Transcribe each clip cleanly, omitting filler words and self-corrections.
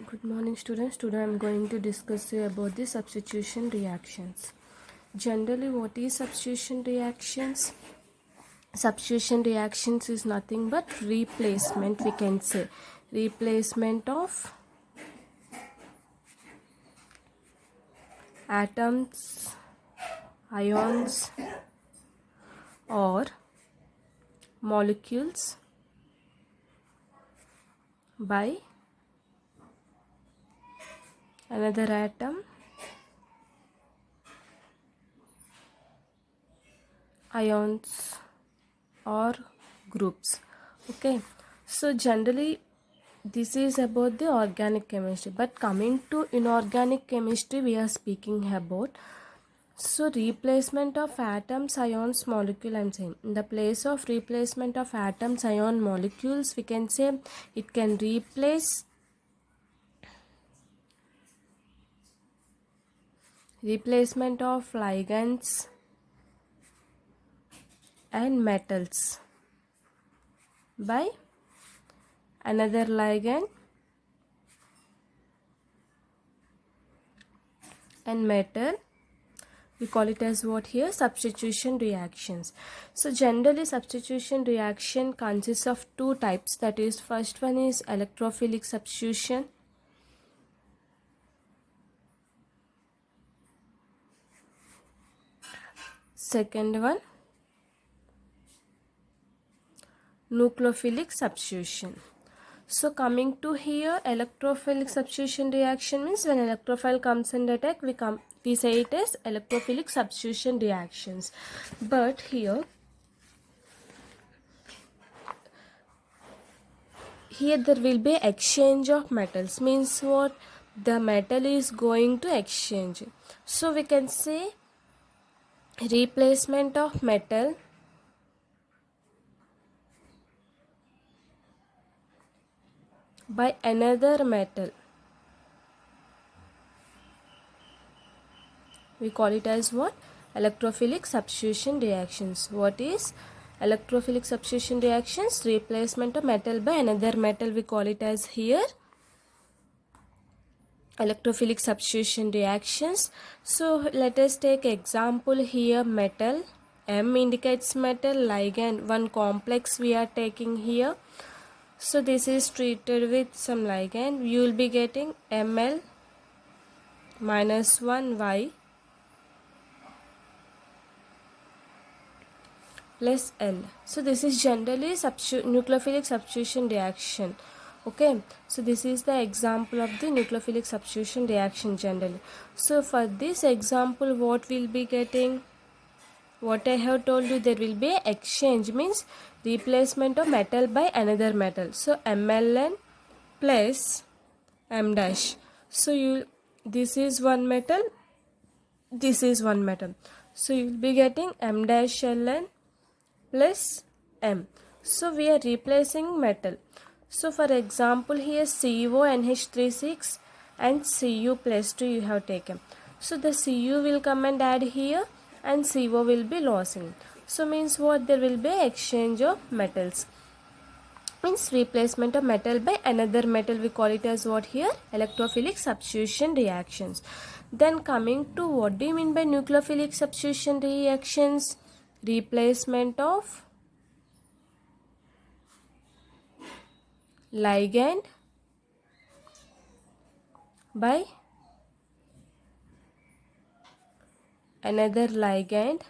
Good morning students. Today I am going to discuss you about the substitution reactions. Generally, what is substitution reactions? Substitution reactions is nothing but replacement, we can say. Replacement of atoms, ions or molecules by another atom, ions or groups. Okay, so generally this is about the organic chemistry, but coming to inorganic chemistry we are speaking about. So replacement of atoms, ions, molecule, I'm saying in the place of replacement of atoms, ion, molecules, we can say it can replace replacement of ligands and metals by another ligand and metal. We call it as what here? Substitution reactions. So generally substitution reaction consists of two types, that is first one is electrophilic substitution, second one nucleophilic substitution. So coming to here, electrophilic substitution reaction means when electrophile comes in attack, we say it as electrophilic substitution reactions. But here there will be exchange of metals, means what? The metal is going to exchange. So we can say replacement of metal by another metal. We call it as what? Electrophilic substitution reactions. What is electrophilic substitution reactions? Replacement of metal by another metal. We call it as here electrophilic substitution reactions. So let us take example here. Metal, M indicates metal, ligand, one complex we are taking here. So this is treated with some ligand. You will be getting Ml minus 1Y plus L. So this is generally nucleophilic substitution reaction. Okay, so this is the example of the nucleophilic substitution reaction generally. So for this example, what we'll be getting? What I have told you, there will be exchange, means replacement of metal by another metal. So MLN plus M dash. So this is one metal, this is one metal. So you will be getting M dash Ln plus M. So we are replacing metal. So for example here CO NH36 and Cu plus 2 you have taken. So the Cu will come and add here and CO will be losing. So means what? There will be exchange of metals. Means replacement of metal by another metal. We call it as what here? Electrophilic substitution reactions. Then coming to what do you mean by nucleophilic substitution reactions? Replacement of ligand by another ligand.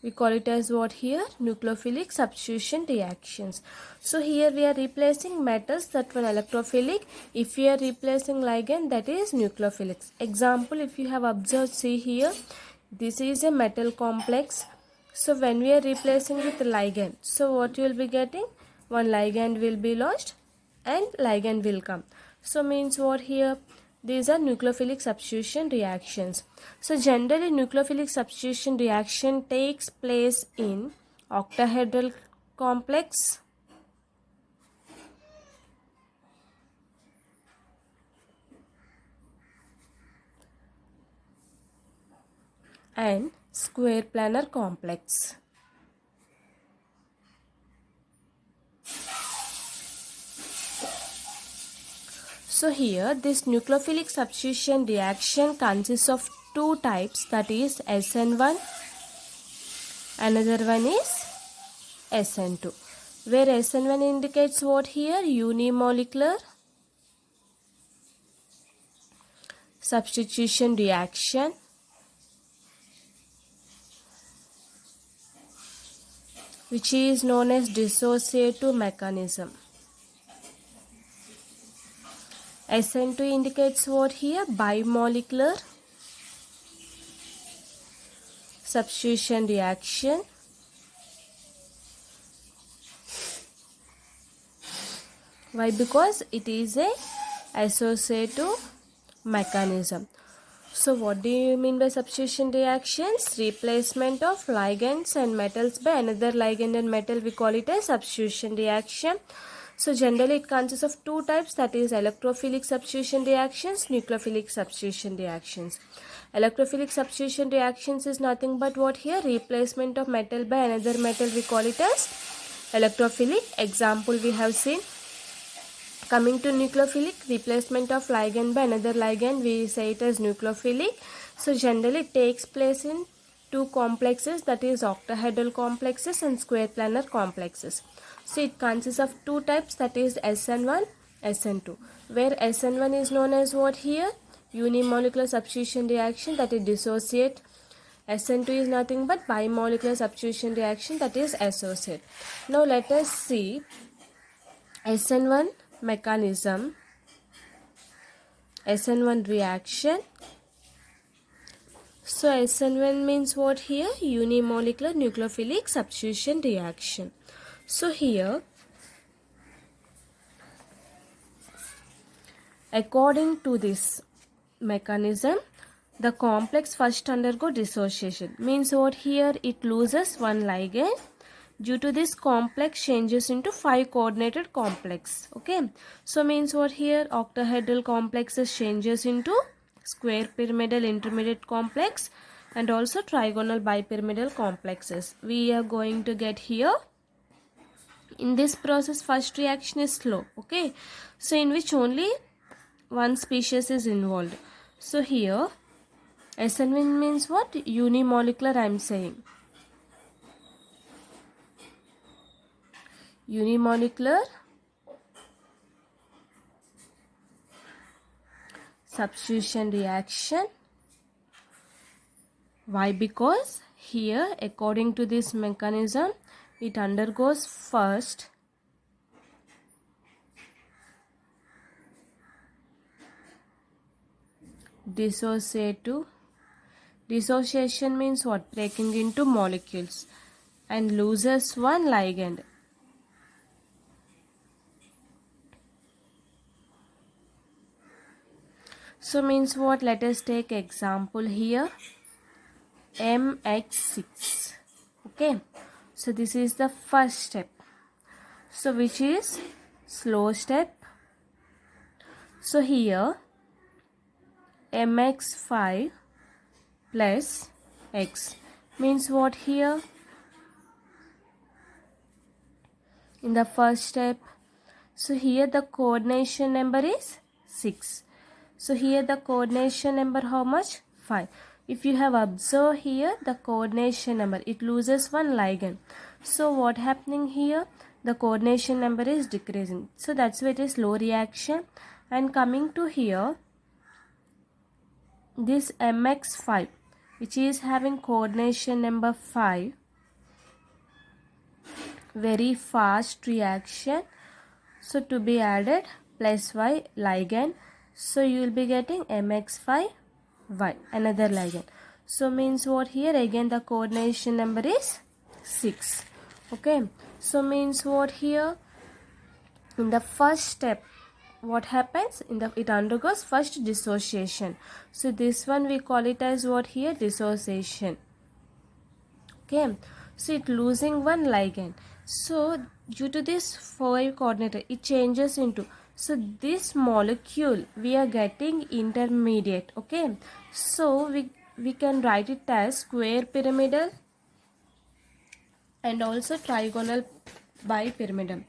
We call it as what here? Nucleophilic substitution reactions. So here we are replacing metals, that one electrophilic. If we are replacing ligand, that is nucleophilic. Example, if you have observed, see here, this is a metal complex. So when we are replacing with ligand, so what you will be getting? One ligand will be lost and ligand will come. So means what here? These are nucleophilic substitution reactions. So generally nucleophilic substitution reaction takes place in octahedral complex and square planar complex. So here this nucleophilic substitution reaction consists of two types, that is SN1, another one is SN2, where SN1 indicates what here? Unimolecular substitution reaction, which is known as dissociative mechanism. SN2 indicates what here? Bimolecular substitution reaction, why? Because it is a associative mechanism. So what do you mean by substitution reactions? Replacement of ligands and metals by another ligand and metal, we call it a substitution reaction. So generally it consists of two types, that is electrophilic substitution reactions, nucleophilic substitution reactions. Electrophilic substitution reactions is nothing but what here? Replacement of metal by another metal, we call it as electrophilic. Example we have seen. Coming to nucleophilic, replacement of ligand by another ligand, we say it as nucleophilic. So generally it takes place in two complexes, that is octahedral complexes and square planar complexes. So it consists of two types, that is SN1, SN2, where SN1 is known as what here? Unimolecular substitution reaction, that is dissociate. SN2 is nothing but bimolecular substitution reaction, that is associate. Now let us see SN1 mechanism, SN1 reaction. So SN1 means what here? Unimolecular nucleophilic substitution reaction. So here, according to this mechanism, the complex first undergo dissociation. Means what here? It loses one ligand. Due to this, complex changes into 5 coordinated complex. Okay. So means what here? Octahedral complexes changes into square pyramidal intermediate complex and also trigonal bipyramidal complexes. We are going to get here. In this process, first reaction is slow. Okay. So in which only one species is involved. So here SN1 means what? Unimolecular, I am saying. Unimolecular substitution reaction. Why? Because here, according to this mechanism, it undergoes first dissociative. Dissociation means what? Breaking into molecules, and loses one ligand. So means what? Let us take example here. MX6. Okay. So this is the first step. So which is slow step. So here MX5 plus X means what here? In the first step. So here the coordination number is 6. So here the coordination number how much? 5. If you have observed here the coordination number, it loses one ligand. So what happening here? The coordination number is decreasing. So that's why it is slow reaction. And coming to here, this MX5, which is having coordination number 5, very fast reaction. So to be added plus Y ligand. So you will be getting MX5Y, another ligand. So means what here? Again the coordination number is 6. Okay. So means what here? In the first step, what happens? It undergoes first dissociation. So this one we call it as what here? Dissociation. Okay. So it losing one ligand. So due to this 5 coordinator, it changes into, so this molecule we are getting intermediate. Okay. So we can write it as square pyramidal and also trigonal bipyramidal.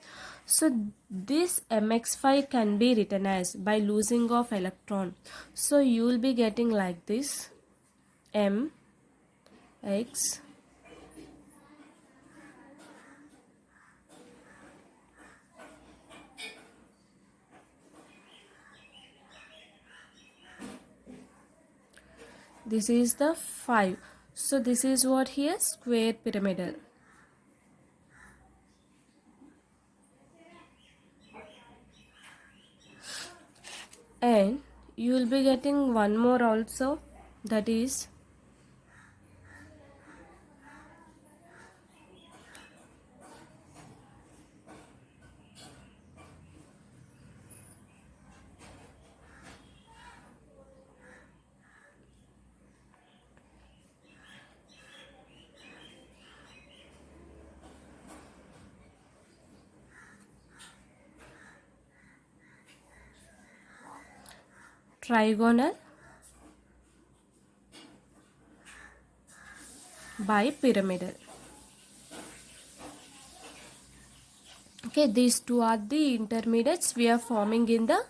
So this mx5 can be written as by losing of electron. So you will be getting like this mx this is the 5. So this is what here square pyramidal. And you will be getting one more also, that is trigonal bipyramidal. Okay, these two are the intermediates we are forming in the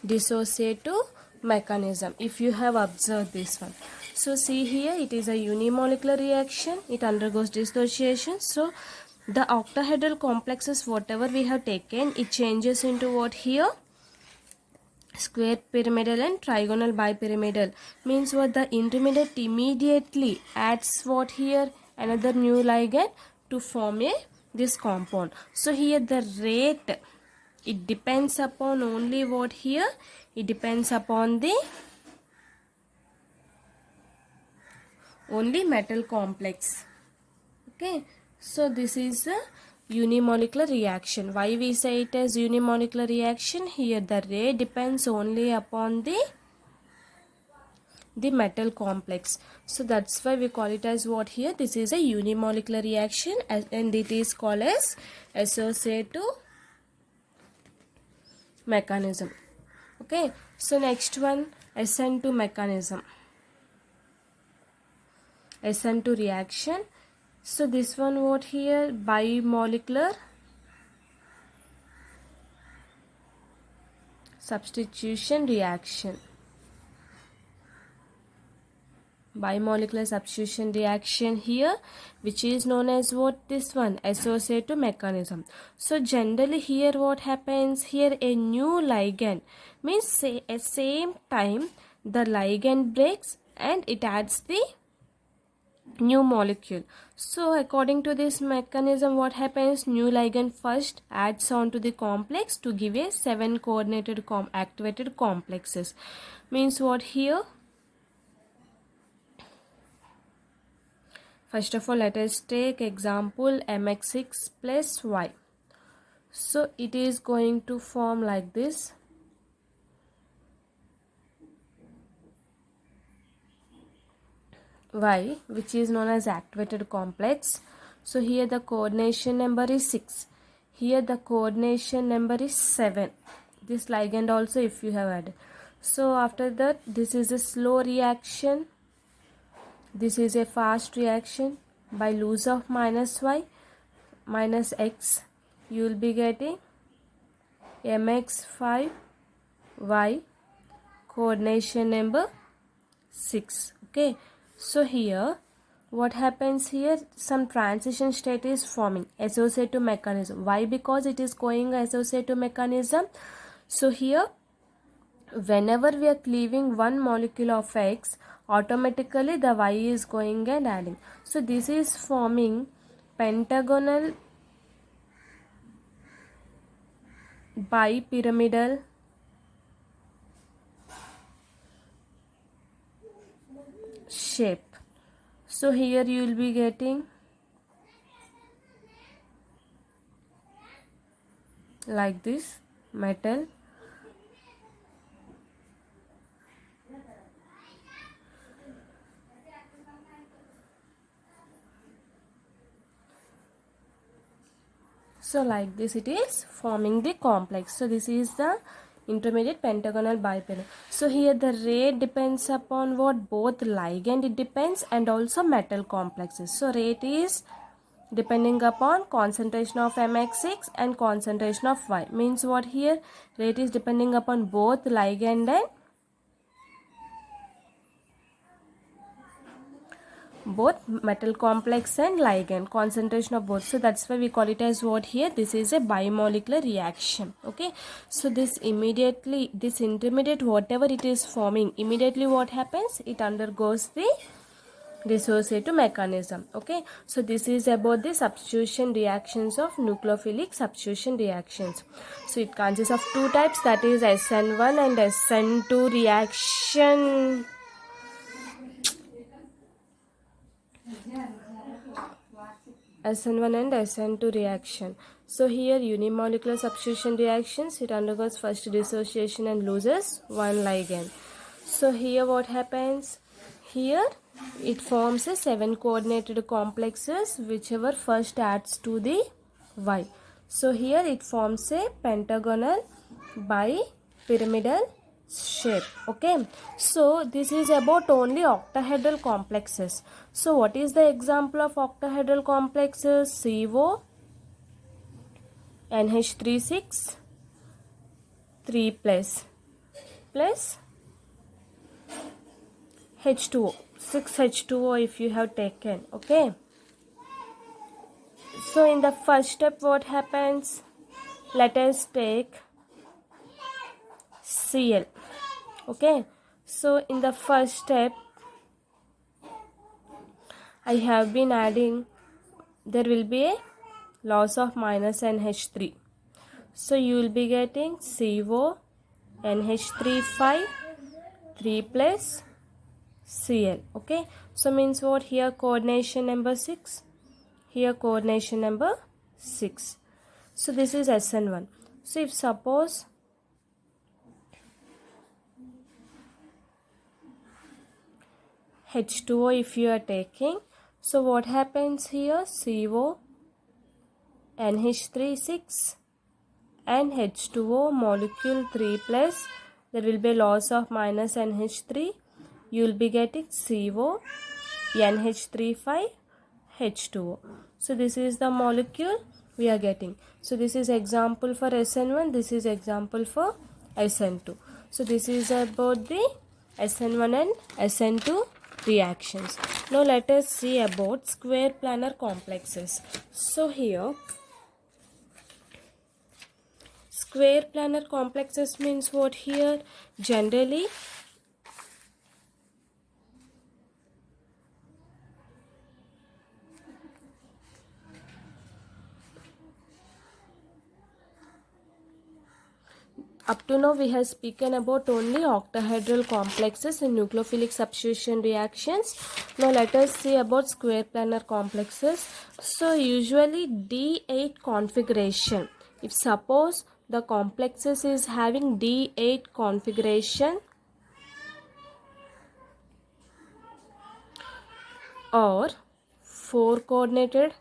dissociative mechanism, if you have observed this one. So see here, it is a unimolecular reaction, it undergoes dissociation. So the octahedral complexes whatever we have taken, it changes into what here, square pyramidal and trigonal bipyramidal. Means what, the intermediate immediately adds what here, another new ligand to form a this compound. So here the rate, it depends upon only what here, it depends upon the only metal complex. Okay, so this is a unimolecular reaction. Why we say it as unimolecular reaction? Here the rate depends only upon the metal complex. So that's why we call it as what here, this is a unimolecular reaction, and it is called as associative mechanism. Okay, so next one, SN2 mechanism, SN2 reaction. So this one what here, bimolecular substitution reaction. Bimolecular substitution reaction here, which is known as what, this one, associative mechanism. So generally here what happens here, a new ligand, means say at same time the ligand breaks and it adds the new molecule. So according to this mechanism, what happens, new ligand first adds on to the complex to give a 7 coordinated activated complexes. Means what here, first of all let us take example mx6 plus y. So it is going to form like this, y, which is known as activated complex. So here the coordination number is 6, here the coordination number is 7, this ligand also if you have added. So after that, this is a slow reaction, this is a fast reaction. By loss of minus y minus x, you will be getting mx5 y, coordination number 6. Okay, so here what happens here, some transition state is forming, associative mechanism. Why? Because it is going associative mechanism. So here whenever we are cleaving one molecule of x, automatically the y is going and adding. So this is forming pentagonal bipyramidal shape. So here you will be getting like this metal, so like this it is forming the complex. So this is the intermediate pentagonal bipyramidal. So here the rate depends upon what, both ligand it depends and also metal complexes. So rate is depending upon concentration of MX6 and concentration of Y. Means what here? Rate is depending upon both ligand and both metal complex and ligand, concentration of both. So that's why we call it as what here? This is a bimolecular reaction. Okay, so this intermediate, whatever it is forming, immediately what happens? It undergoes the dissociative mechanism. Okay, so this is about the substitution reactions of nucleophilic substitution reactions. So it consists of two types, that is SN1 and SN2 reaction. SN1 and SN2 reaction. So here unimolecular substitution reactions, it undergoes first dissociation and loses one ligand. So here what happens? Here it forms a 7 coordinated complexes whichever first adds to the Y. So here it forms a pentagonal bipyramidal shape. Okay, so this is about only octahedral complexes. So what is the example of octahedral complexes? CO, NH36, 3 plus H2O, 6 H2O if you have taken. Okay, so in the first step what happens? Let us take Cl. Okay, so in the first step I have been adding, there will be a loss of minus NH3. So you will be getting CO, NH35, 3 plus Cl. Okay, so means what? Here coordination number 6, here coordination number 6. So this is SN1. So if suppose H2O if you are taking, so what happens here? CO, NH36 and H2O molecule 3 plus, there will be loss of minus NH3. You will be getting CO, NH35, H2O. So this is the molecule we are getting. So this is example for SN1, this is example for SN2. So this is about the SN1 and SN2 reactions. Now let us see about square planar complexes. So here square planar complexes means what here? Generally up to now we have spoken about only octahedral complexes in nucleophilic substitution reactions. Now let us see about square planar complexes. So usually D8 configuration. If suppose the complexes is having D8 configuration or 4 coordinated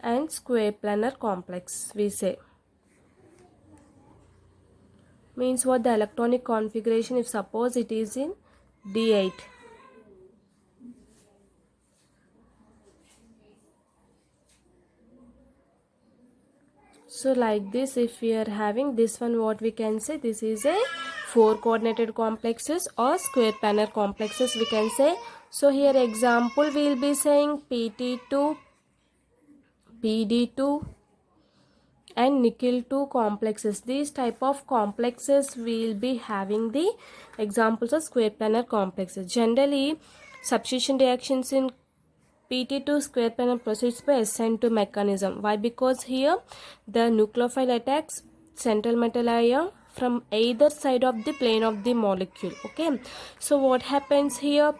and square planar complex, we say. Means what? The electronic configuration, if suppose it is in D8. So like this, if we are having this one, what we can say? This is a 4 coordinated complexes or square planar complexes we can say. So here example we will be saying PT2, PD2 and nickel 2 complexes. These type of complexes we will be having the examples of square planar complexes. Generally substitution reactions in PT2 square planar proceeds by SN2 mechanism. Why? Because here the nucleophile attacks central metal ion from either side of the plane of the molecule. Okay, so what happens here?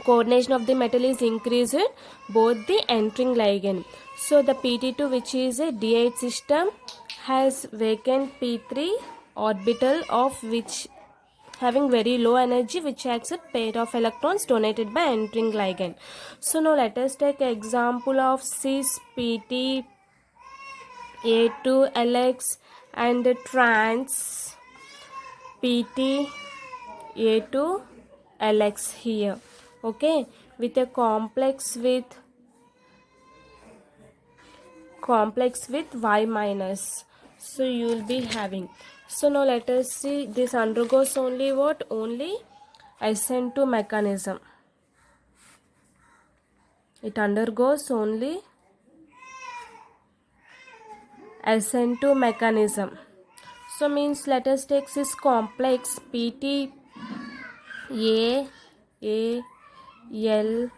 Coordination of the metal is increased both the entering ligand. So the PT2, which is a D8 system, has vacant P3 orbital of which having very low energy, which accept pair of electrons donated by entering ligand. So now let us take example of cis PT A2 LX and trans PT A to Lx here, okay, with a complex with y minus. So you will be having. So now let us see, this undergoes only what? Only SN2 mechanism. It undergoes only SN2 mechanism. So means let us take this complex PT A L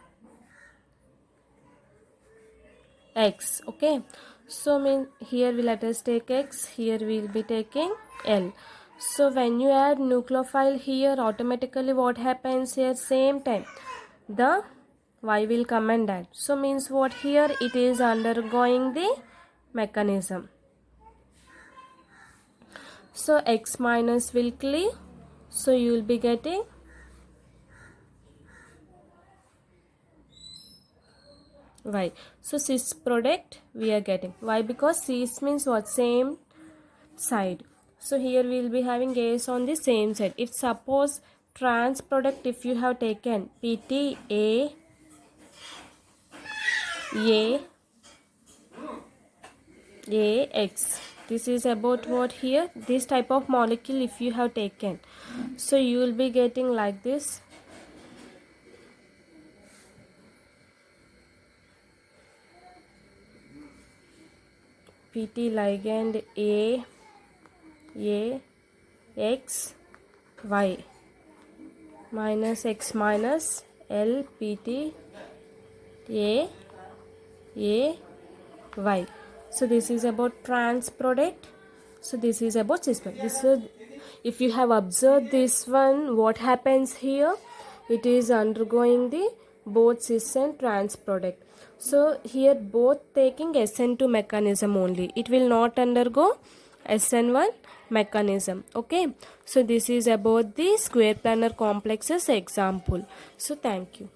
X, okay. So mean here we let us take X, here we will be taking L. So when you add nucleophile here, automatically what happens here? Same time the Y will come and add. So means what here? It is undergoing the mechanism. So X minus will cleave. So you will be getting Y. So cis product we are getting. Why? Because cis means what? Same side. So here we will be having A's on the same side. If suppose trans product, if you have taken PT A X, this is about what here? This type of molecule if you have taken. So you will be getting like this. PT ligand A X Y minus X minus L PT A Y. So this is about trans product. So this is about cis product. This is, if you have observed this one, what happens here? It is undergoing the both cis and trans product. So here both taking SN2 mechanism only. It will not undergo SN1 mechanism. Okay. So this is about the square planar complexes example. So thank you.